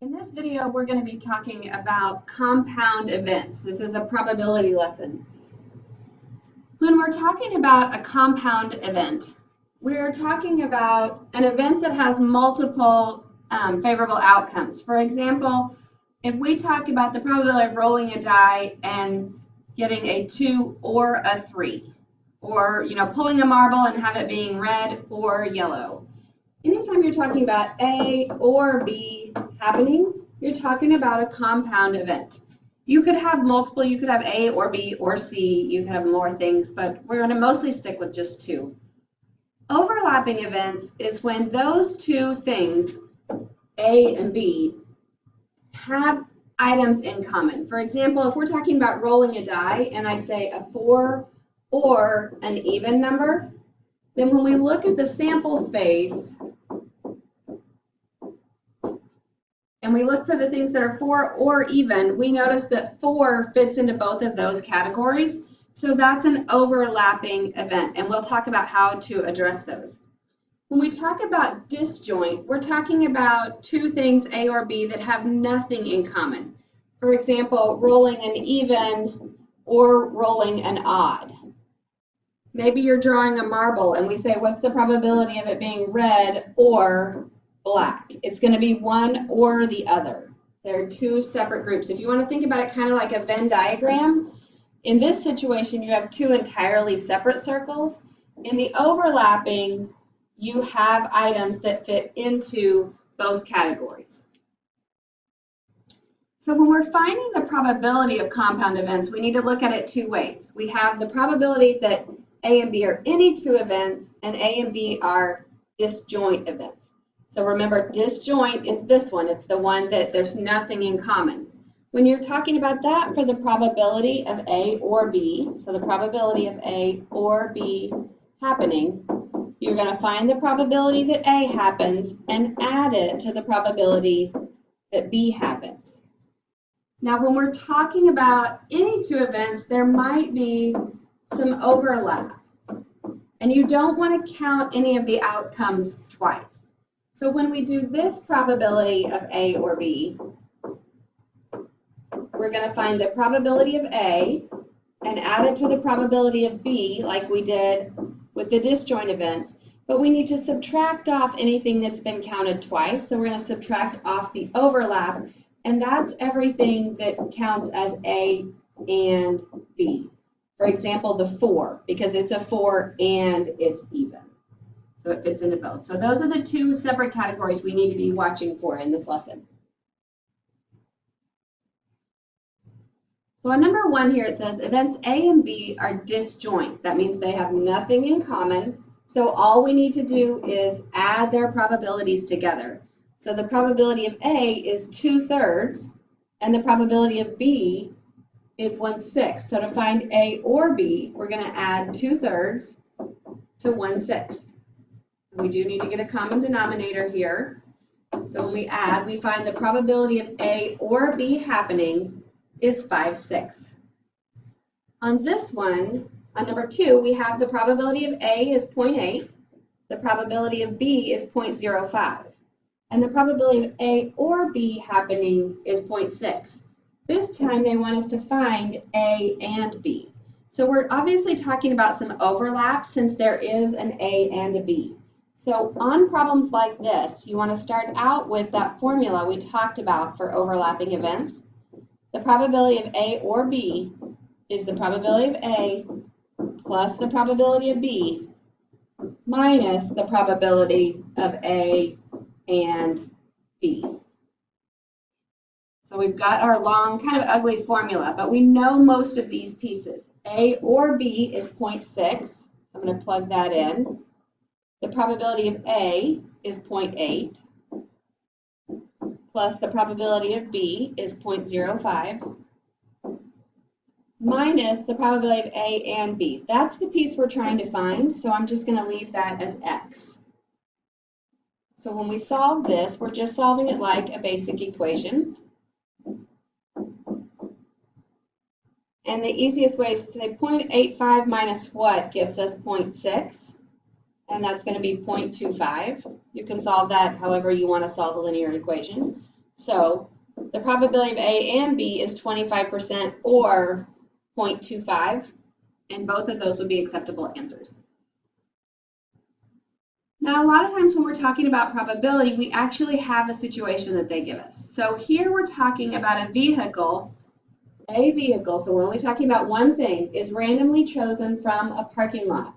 In this video, we're going to be talking about compound events. This is a probability lesson. When we're talking about a compound event, we're talking about an event that has multiple favorable outcomes. For example, if we talk about the probability of rolling a die and getting a 2 or a 3, or pulling a marble and have it being red or yellow. Anytime you're talking about A or B happening, you're talking about a compound event. You could have multiple, you could have A or B or C, you could have more things, but we're going to mostly stick with just two. Overlapping events is when those two things, A and B, have items in common. For example, if we're talking about rolling a die and I say a 4 or an even number, then when we look at the sample space and we look for the things that are 4 or even, we notice that 4 fits into both of those categories. So that's an overlapping event, and we'll talk about how to address those. When we talk about disjoint, we're talking about two things, A or B, that have nothing in common. For example, rolling an even or rolling an odd. Maybe you're drawing a marble and we say, what's the probability of it being red or black? It's going to be one or the other. They're two separate groups. If you want to think about it kind of like a Venn diagram, in this situation you have two entirely separate circles. In the overlapping, you have items that fit into both categories. So when we're finding the probability of compound events, we need to look at it two ways. We have the probability that A and B are any two events, and A and B are disjoint events. So remember, disjoint is this one. It's the one that there's nothing in common. When you're talking about that for the probability of A or B, so the probability of A or B happening, you're going to find the probability that A happens and add it to the probability that B happens. Now, when we're talking about any two events, there might be some overlap, and you don't want to count any of the outcomes twice. So when we do this probability of A or B, we're going to find the probability of A and add it to the probability of B like we did with the disjoint events, but we need to subtract off anything that's been counted twice. So we're going to subtract off the overlap, and that's everything that counts as A and B. For example, the 4, because it's a 4 and it's even. So it fits into both. So those are the two separate categories we need to be watching for in this lesson. So on number 1 here, it says events A and B are disjoint. That means they have nothing in common. So all we need to do is add their probabilities together. So the probability of A is 2/3, and the probability of B is 1/6. So to find A or B, we're going to add 2/3 to 1/6. We do need to get a common denominator here. So when we add, we find the probability of A or B happening is 5/6. On this one, on number 2, we have the probability of A is 0.8, the probability of B is 0.05, and the probability of A or B happening is 0.6. This time they want us to find A and B. So we're obviously talking about some overlap since there is an A and a B. So on problems like this, you want to start out with that formula we talked about for overlapping events. The probability of A or B is the probability of A plus the probability of B minus the probability of A and B. So we've got our long, kind of ugly formula, but we know most of these pieces. A or B is 0.6. I'm going to plug that in. The probability of A is 0.8 plus the probability of B is 0.05 minus the probability of A and B. That's the piece we're trying to find, so I'm just going to leave that as X. So when we solve this, we're just solving it like a basic equation. And the easiest way is to say 0.85 minus what gives us 0.6, and that's going to be 0.25. You can solve that however you want to solve a linear equation. So the probability of A and B is 25% or 0.25, and both of those would be acceptable answers. Now, a lot of times when we're talking about probability, we actually have a situation that they give us. So here we're talking about a vehicle, so we're only talking about one thing, is randomly chosen from a parking lot.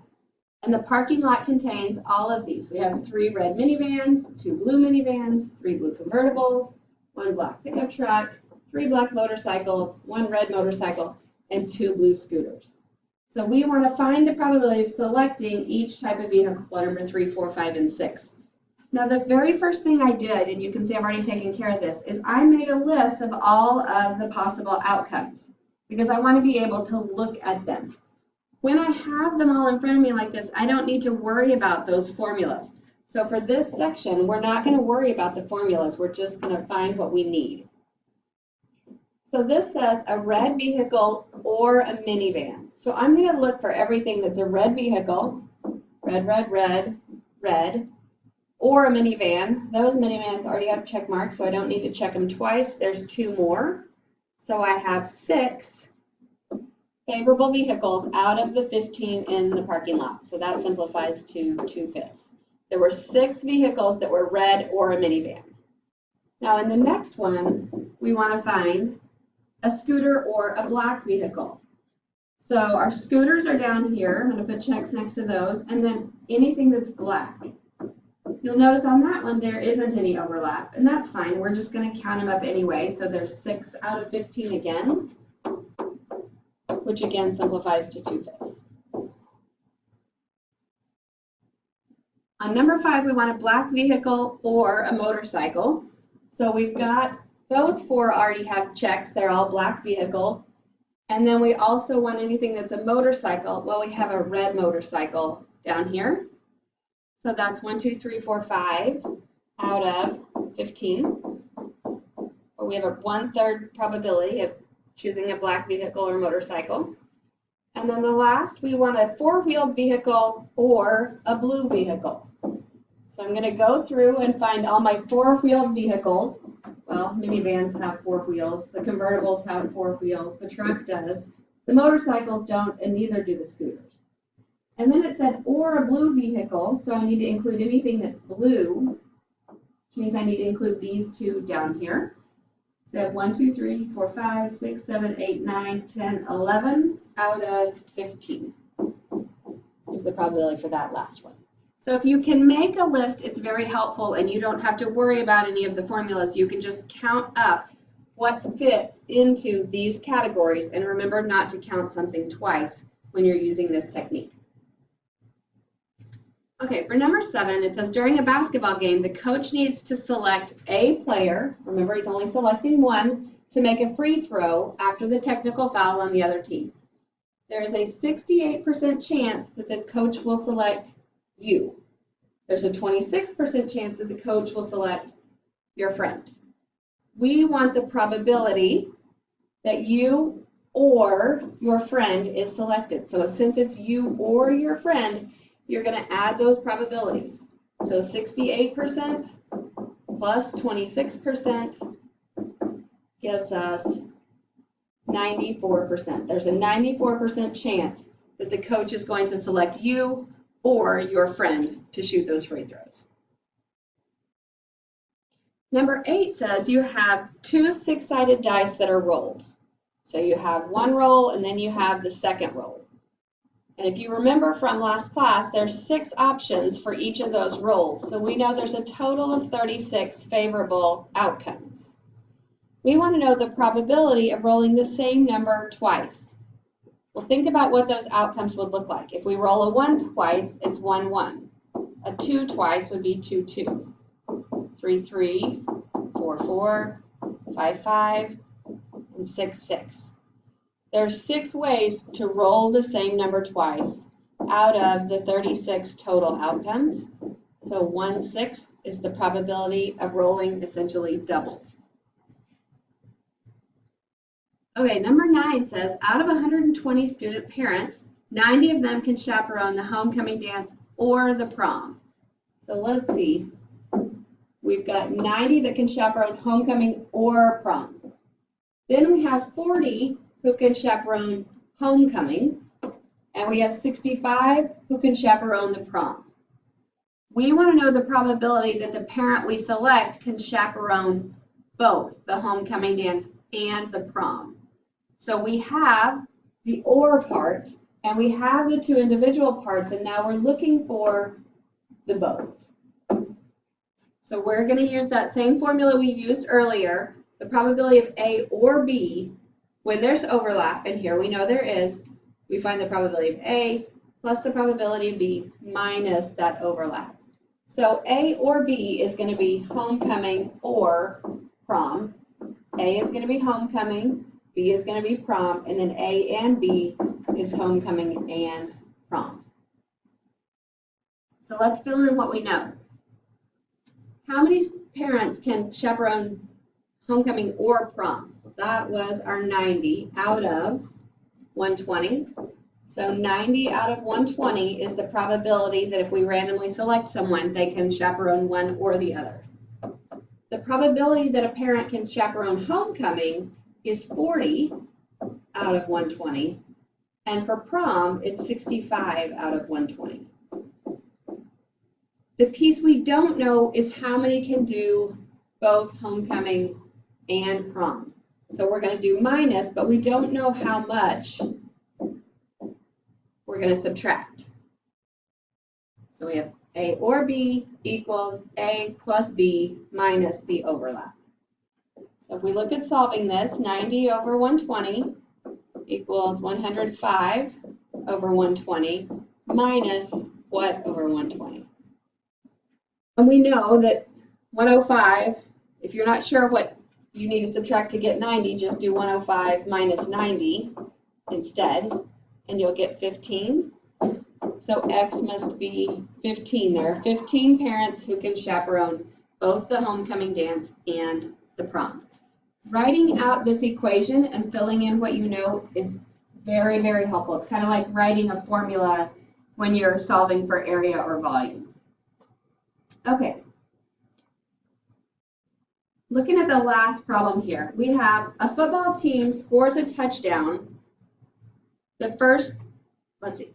And the parking lot contains all of these. We have 3 red minivans, 2 blue minivans, 3 blue convertibles, 1 black pickup truck, 3 black motorcycles, 1 red motorcycle, and 2 blue scooters. So we want to find the probability of selecting each type of vehicle for number 3, 4, 5, and 6. Now the very first thing I did, and you can see I've already taken care of this, is I made a list of all of the possible outcomes because I want to be able to look at them. When I have them all in front of me like this, I don't need to worry about those formulas. So for this section, we're not going to worry about the formulas. We're just going to find what we need. So this says a red vehicle or a minivan. So I'm going to look for everything that's a red vehicle, red, red, red, red, or a minivan. Those minivans already have check marks, so I don't need to check them twice. There's 2 more. So I have 6 favorable vehicles out of the 15 in the parking lot. So that simplifies to 2/5. There were 6 vehicles that were red or a minivan. Now in the next one, we want to find a scooter or a black vehicle. So our scooters are down here. I'm going to put checks next to those, and then anything that's black. You'll notice on that one there isn't any overlap, and that's fine. We're just going to count them up anyway. So there's 6 out of 15 again, which again simplifies to 2/5. On number 5, we want a black vehicle or a motorcycle. So we've got those 4 already have checks. They're all black vehicles. And then we also want anything that's a motorcycle. Well, we have a red motorcycle down here. So that's 1, 2, 3, 4, 5 out of 15. Or we have a 1/3 probability of choosing a black vehicle or motorcycle. And then the last, we want a 4-wheeled vehicle or a blue vehicle. So I'm going to go through and find all my 4-wheeled vehicles. Well, minivans have 4 wheels. The convertibles have 4 wheels. The truck does. The motorcycles don't, and neither do the scooters. And then it said, or a blue vehicle, so I need to include anything that's blue, which means I need to include these 2 down here. So 1, 2, 3, 4, 5, 6, 7, 8, 9, 10, 11 out of 15 is the probability for that last one. So if you can make a list, it's very helpful, and you don't have to worry about any of the formulas. You can just count up what fits into these categories, and remember not to count something twice when you're using this technique. Okay, for number 7, it says during a basketball game, the coach needs to select a player, remember he's only selecting one, to make a free throw after the technical foul on the other team. There is a 68% chance that the coach will select you. There's a 26% chance that the coach will select your friend. We want the probability that you or your friend is selected. So since it's you or your friend, you're going to add those probabilities. So 68% plus 26% gives us 94%. There's a 94% chance that the coach is going to select you or your friend to shoot those free throws. Number 8 says you have 2 6-sided dice that are rolled. So you have one roll and then you have the second roll. And if you remember from last class, there's 6 options for each of those rolls. So we know there's a total of 36 favorable outcomes. We want to know the probability of rolling the same number twice. Well, think about what those outcomes would look like. If we roll a 1 twice, it's 1, 1. A 2 twice would be 2, 2. 3, 3, 4, 4, 5, 5, and 6, 6. There's 6 ways to roll the same number twice out of the 36 total outcomes. So 1/6 is the probability of rolling essentially doubles. Okay, number 9 says, out of 120 student parents, 90 of them can chaperone the homecoming dance or the prom. So let's see. We've got 90 that can chaperone homecoming or prom. Then we have 40 who can chaperone homecoming, and we have 65 who can chaperone the prom. We want to know the probability that the parent we select can chaperone both the homecoming dance and the prom. So we have the or part, and we have the two individual parts, and now we're looking for the both. So we're going to use that same formula we used earlier, the probability of A or B. When there's overlap, and here we know there is, we find the probability of A plus the probability of B minus that overlap. So A or B is going to be homecoming or prom. A is going to be homecoming, B is going to be prom, and then A and B is homecoming and prom. So let's fill in what we know. How many parents can chaperone homecoming or prom? That was our 90 out of 120. So 90 out of 120 is the probability that if we randomly select someone, they can chaperone one or the other. The probability that a parent can chaperone homecoming is 40 out of 120. And for prom, it's 65 out of 120. The piece we don't know is how many can do both homecoming and prom. So we're going to do minus, but we don't know how much we're going to subtract. So we have A or B equals A plus B minus the overlap. So if we look at solving this, 90 over 120 equals 105 over 120 minus what over 120? And we know that 105, if you're not sure what you need to subtract to get 90, just do 105 minus 90 instead, and you'll get 15. So X must be 15. There are 15 parents who can chaperone both the homecoming dance and the prom. Writing out this equation and filling in what you know is very, very helpful. It's kind of like writing a formula when you're solving for area or volume. Okay. Looking at the last problem here, we have a football team scores a touchdown. The first, let's see.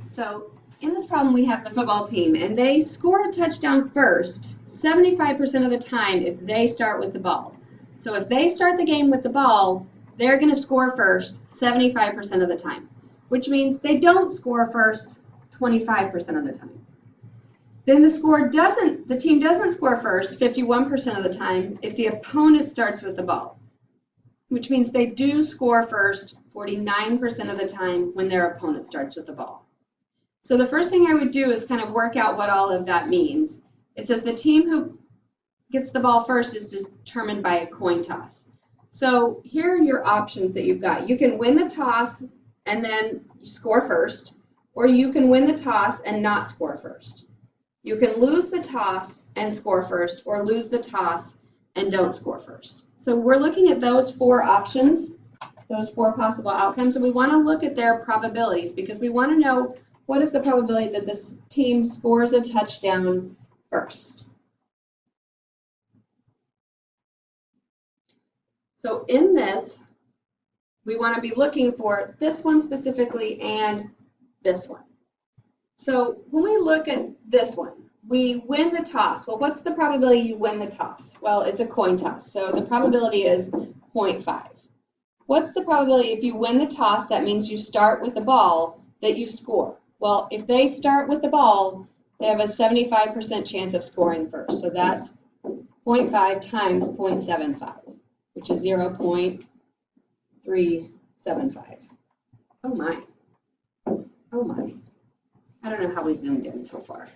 So in this problem, we have the football team, and they score a touchdown first 75% of the time if they start with the ball. So if they start the game with the ball, they're going to score first 75% of the time, which means they don't score first 25% of the time. Then the team doesn't score first 51% of the time if the opponent starts with the ball, which means they do score first 49% of the time when their opponent starts with the ball. So the first thing I would do is kind of work out what all of that means. It says the team who gets the ball first is determined by a coin toss. So here are your options that you've got. You can win the toss and then score first, or you can win the toss and not score first. You can lose the toss and score first, or lose the toss and don't score first. So we're looking at those four options, those four possible outcomes, and we want to look at their probabilities because we want to know what is the probability that this team scores a touchdown first. So in this, we want to be looking for this one specifically and this one. So when we look at this one, we win the toss. Well, what's the probability you win the toss? Well, it's a coin toss, so the probability is 0.5. What's the probability if you win the toss, that means you start with the ball, that you score? Well, if they start with the ball, they have a 75% chance of scoring first. So that's 0.5 times 0.75, which is 0.375. Oh my. Oh my. I don't know how we zoomed in so far.